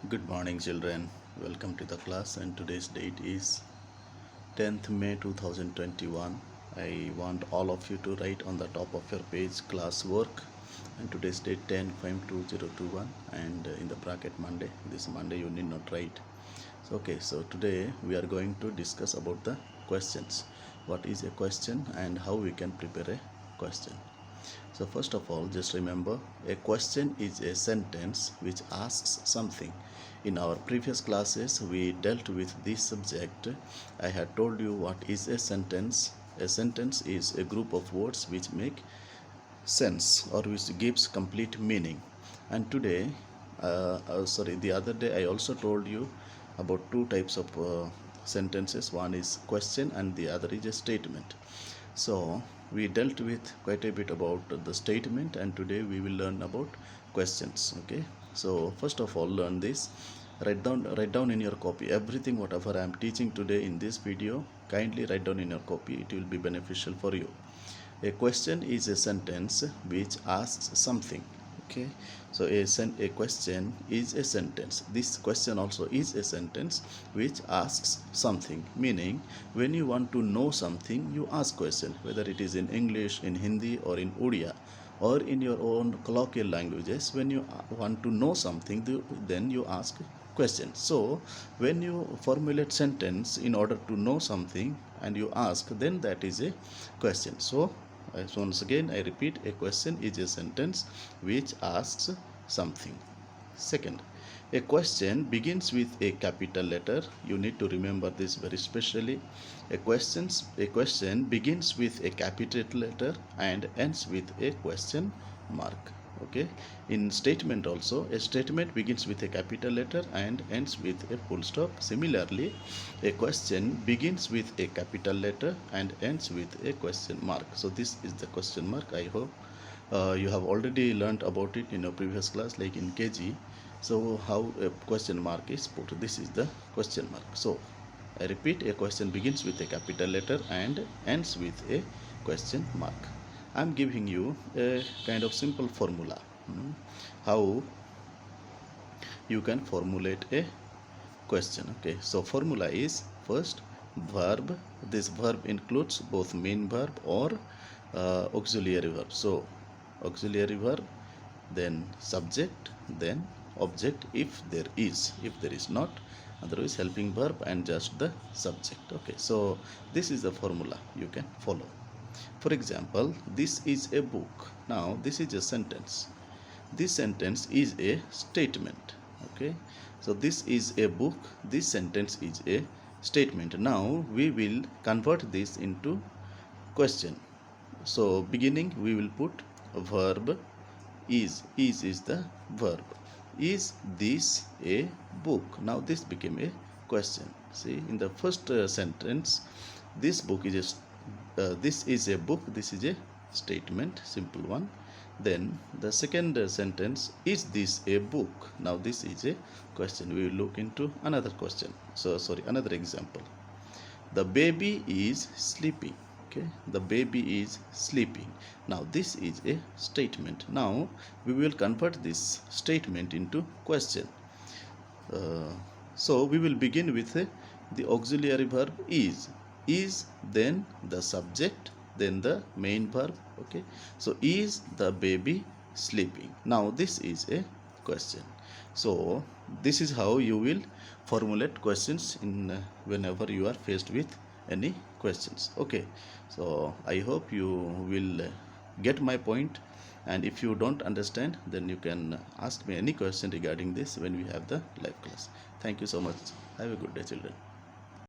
Good morning, children. Welcome to the class, and today's date is 10th May 2021. I want all of you to write on the top of your page class work, and today's date 10/5/2021, and in the bracket Monday. This Monday you need not write. So today we are going to discuss about the questions. What is a question and how we can prepare a question. So first of all, just remember, a question is a sentence which asks something. In our previous classes, we dealt with this subject. I had told you what is a sentence. A sentence is a group of words which make sense or which gives complete meaning. And today, the other day I also told you about two types of sentences. One is question and the other is a statement. So we dealt with quite a bit about the statement, and today we will learn about questions. Okay, so first of all, learn this. Write down in your copy everything whatever I am teaching today in this video. Kindly write down in your copy. It will be beneficial for you. A question is a sentence which asks something. Okay, so a question is a sentence. This question also is a sentence which asks something, meaning when you want to know something, you ask question, whether it is in English, in Hindi, or in Odia, or in your own colloquial languages. When you want to know something, then you ask question. So when you formulate sentence in order to know something and you ask, then that is a question. So once again I repeat, a question is a sentence which asks something. Second, a question begins with a capital letter. You need to remember this very specially. A question begins with a capital letter and ends with a question mark. Okay, in statement also, a statement begins with a capital letter and ends with a full stop. Similarly, a question begins with a capital letter and ends with a question mark. So this is the question mark. I hope you have already learned about it in your previous class, like in KG. So how a question mark is put. This is the question mark. So I repeat, a question begins with a capital letter and ends with a question mark. I'm giving you a kind of simple formula, how you can formulate a question. Okay, so formula is first verb. This verb includes both main verb or auxiliary verb. So auxiliary verb, then subject, then object if there is not, otherwise helping verb and just the subject. Okay, so this is the formula you can follow. For example, this is a book. Now this is a sentence. This sentence is a statement. Okay, so this is a book, this sentence is a statement. Now we will convert this into question. So beginning we will put verb is the verb. Is this a book? Now this became a question. See, in the first sentence, this book is this is a book, this is a statement, simple one. Then the second sentence, is this a book? Now this is a question. We will look into another question. Another example. The baby is sleeping. Okay, the baby is sleeping. Now this is a statement. Now we will convert this statement into question. So we will begin with the auxiliary verb is, then the subject, then the main verb. Okay, so is the baby sleeping? Now this is a question. So this is how you will formulate questions in whenever you are faced with any questions. Okay, so I hope you will get my point, and if you don't understand, then you can ask me any question regarding this when we have the live class. Thank you so much. Have a good day, children.